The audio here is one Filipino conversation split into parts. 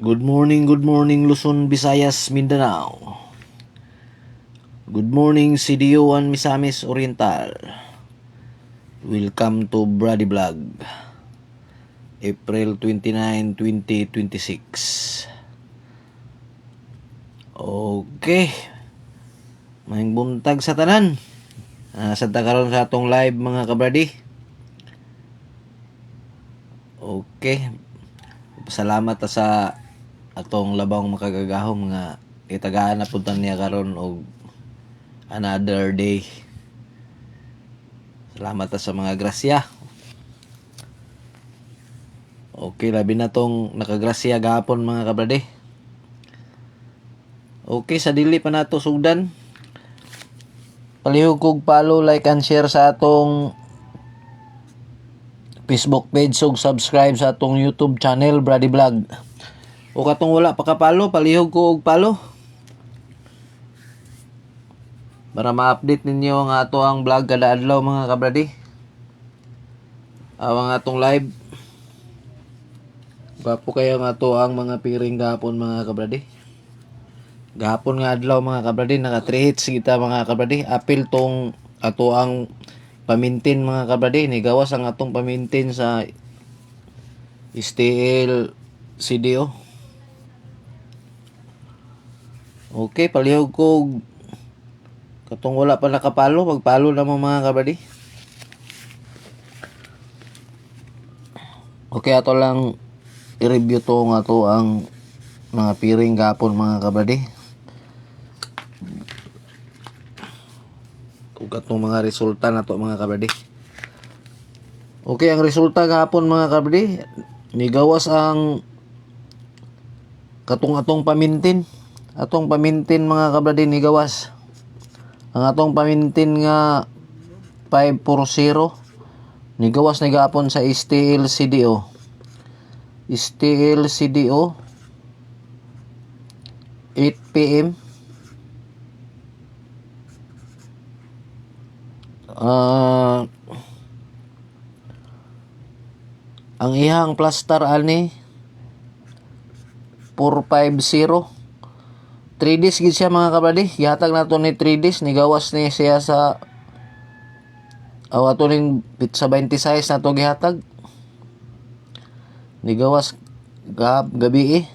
Good morning Luzon, Visayas, Mindanao. Good morning CDO1 Misamis Oriental. Welcome to Brady Vlog. April 29, 2026. Okay. Maing buntag sa tanan. Sadta karon sa atong live mga kabradi. Okay. Salamat sa atong labang makagagahom nga itagaan na punta niya karon og another day. Salamat sa mga grasya. Okay, labi na tong nakagrasya gahapon mga kabrade. Okay, sa dili pa nato sugdan. Palihog kog follow, like and share sa atong Facebook page ug subscribe sa atong YouTube channel Brady Vlog. O katong wala pa ka-follow, palihog ko og follow para ma-update ninyo ang ato ang vlog kada adlaw mga kabradi. Ang atong live. Bapo kayo nga ato ang mga piring gahapon mga kabradi. Gahapon nga adlaw mga kabradi, naka 3 hits kita mga kabradi. Apil tong ato ang pamintin mga kabradi. Nigawas ang atong pamintin sa STL CDO. Okay, palihog ko katong wala pa nakapalo, magpalo na mo mga kabradi. Okay, ato lang i-review to nga to ang mga piring gapon mga kabradi. Ug atong mga resulta na to mga kabradi. Okay, ang resulta gapon mga kabradi, nigawas ang atong pamintin. Atong pamintin mga kabradi nigawas. Ang atong pamintin nga 540 nigawas ni gapon sa STL CDO. STL CDO 8 PM. Ang ihang plaster ani 450. 3 days gid siya mga kabradi. Gihatag nato ni 3 days, nigawas ni siya sa ato ning pizza 26 nato gihatag. Nigawas gabi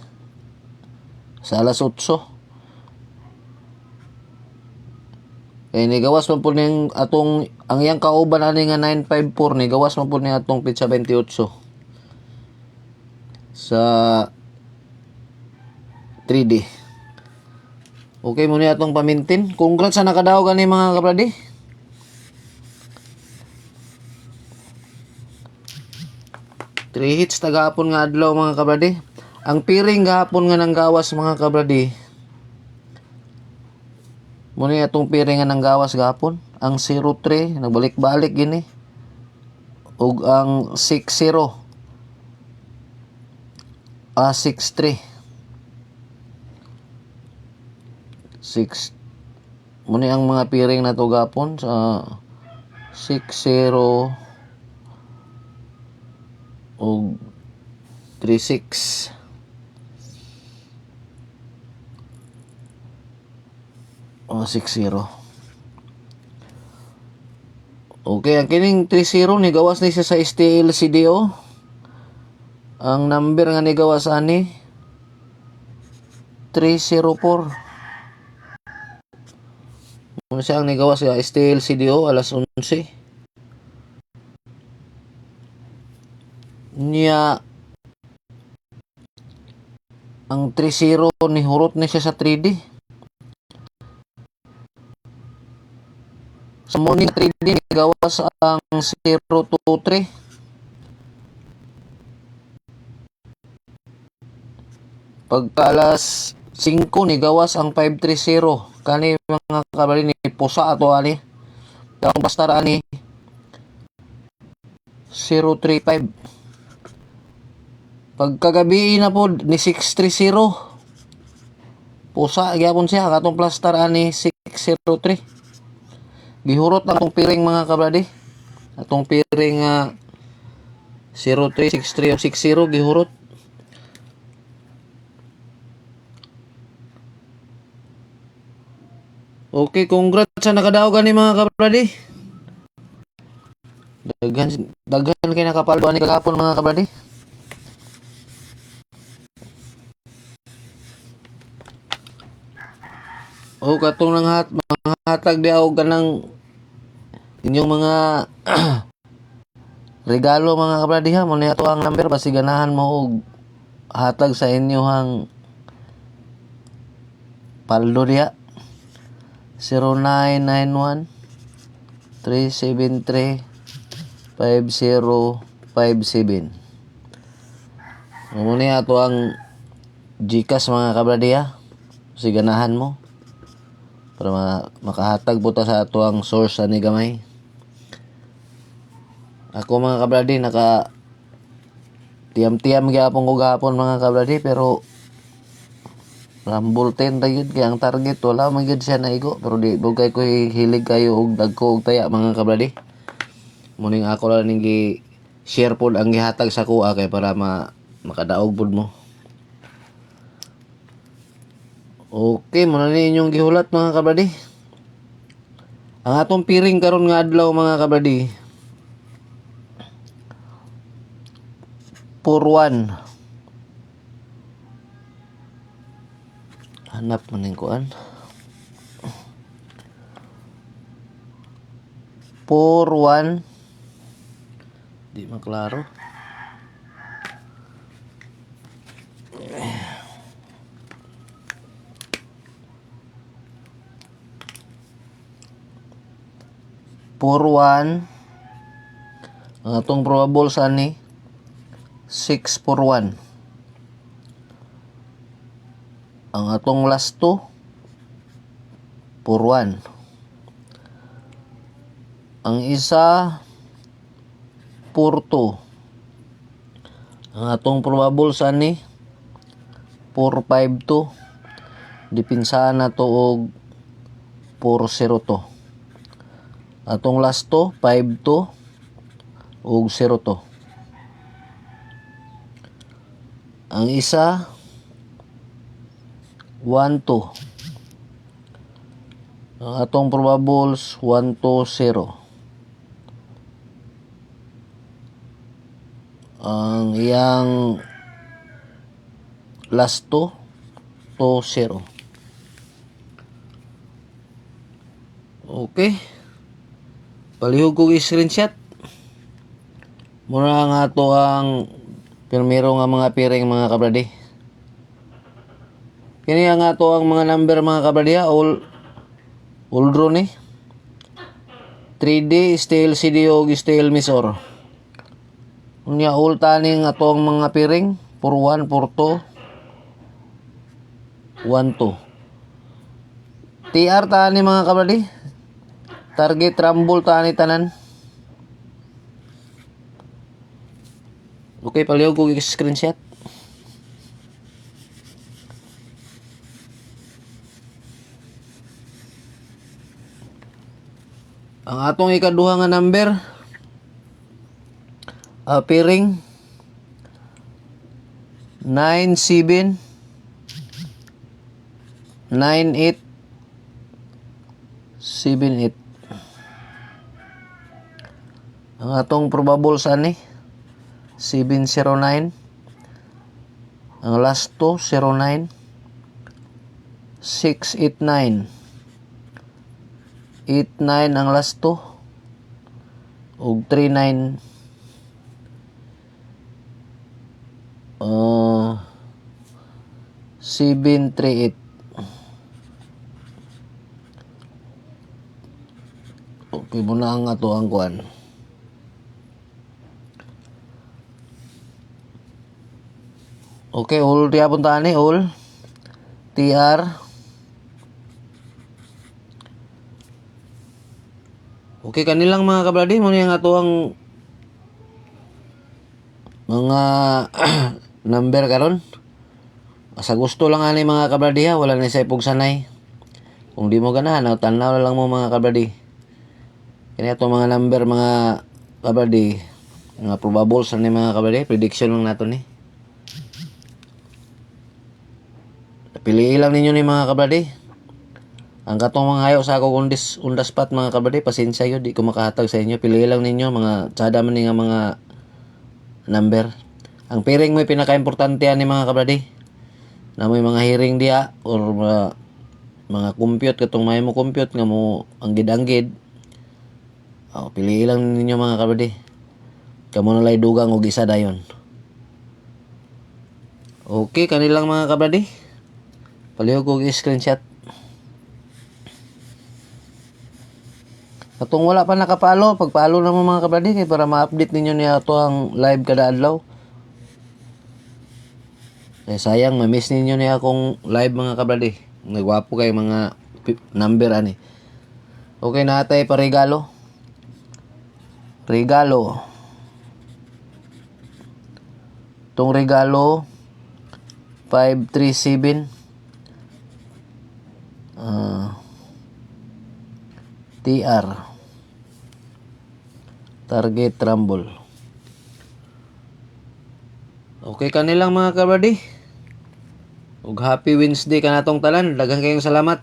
sa alas 8. Kaya nigawas man po ning atong ang iyang kauban ani nga 954, nigawas man po ni atong pizza 28 sa 3D. Okay mo ni atong pamintin. Congrats sa nakadaog ani mga kabradi. Three hits tagahapon nga adlaw mga kabradi. Ang piring gahapon nga nanggawas mga kabradi. Mo ni atong piring nga nanggawas gahapon. Ang 03 nagbalik-balik gini. Ug ang 60 63 6 muni ang mga piring na to gapon sa 60 o 36 o 60. Okay, ang kining 30 ni gawas ni siya sa STL CDO. Ang number nga ni gawas ani 304. Ano siya ang nigawas sa STL CDO alas 11. Niya ang 30 ni hurot ni siya sa 3D. Sa morning 3D nigawas ang 023. Pagka alas 5 nigawas ang 530. Kani mga kabradi ni pusa ato ani. Ang pastar ani 035. Pagkagabi na po ni 630. Pusa gyapon siya katong plaster ani 603. Gihurot ang atong piring mga kabradi. Atong piring 0363 o 60 gihurot. Okay, congrats sa nakadaogan ni mga kabradi. Daghan kay nakapaldo ni kagapon mga kabradi. O katong nang mga hatag di og kanang inyong mga regalo mga kabradi ha, mo ni ato ang number basi ganahan mo og hatag sa inyohang paldo diha. 0991 373 5057. Mo ni ato ang GCash mga kabradi ha. Basi ganahan mo para makahatag po ta sa ato ang source ani gamay. Ako mga kabradi naka tiyam-tiyam gyapon ko gapon mga kabradi pero rambol 10 ta yun kaya ang target wala man gyud siya naigo pero di dugay ko hilig kayo og dagko og taya mga kabradi. Muning ako lang ning gi share pod ang gihatag sa kuha kay para makadaog pod mo. Okay, muna ni inyong gihulat mga kabradi. Ang atong piring karon nga adlaw mga kabradi. Purwan. Hanap mo ning kuan. Purwan. Di maklaro. Purwan. Ang atong probable sa ni 641. Ang atong last 2 purwan. Ang isa 42. Ang atong probable sa ni 452. Dipinsahan na to og 402. Atong last 2 52 og 02. Ang isa 1-2. Ang atong probables 1-0. Ang iyang last 2-0. Okay. Palihog ko i-screenshot. Muna nga to ang pirmiro nga mga piring mga kabradi. Kini nga to ang mga number mga kabradi ha. All draw ni. 3D style CDO style misor. Unya all tani nga to ang mga piring. 41, 42, 12. TR tani mga kabradi. Target rumble tani tanan. Okay, palihog ko i-screenshot. Ang atong ikaduha nga number piring 97 98 78. Ang atong probable sa ni 709. Ang last 2 09 689. 89 ang last 2 og 39 738. Okay muna ang ato ang kuan. Okay, all diya punta ni all TR. Okay, kanilang mga kabradi mo niya nga to ang mga number karon. Sa gusto lang ani mga kabradi ha, wala ni sa ipog sanay. Kung di mo ganahan, tanaw lang mo mga kabradi. Kani ato mga number mga kabradi, mga probables ni mga kabradi, prediction lang nato ni. Piliin lang ninyo ni mga kabradi. Ang katong mga hayo sa ako on the spot mga kabrade, pasensya yun, di ko makahatag sa inyo. Pili lang ninyo mga tsada man ni nga mga number. Ang piring mo pinaka-importante ani mga kabrade. Na may mga hearing dia or mga compute katong may mo compute nga mo anggid-anggid. Pili lang ninyo mga kabrade. Kamo na lay dugang og isa dayon. Okay, kanilang mga kabrade. Palihog og screenshot. Katong wala pa nakapalo, pagpalo na mo mga kabrade kay para ma-update ninyo niya ato ang live kada adlaw. Sayang, ma-miss ninyo niya akong live mga kabrade. Nagwapo kay mga number ani. Okay, natay pa regalo. Regalo. Tong regalo 537 TR Target Rumble. Okay kanilang mga kabrade. Ug happy Wednesday kanatong tanan. Daghang kayong salamat.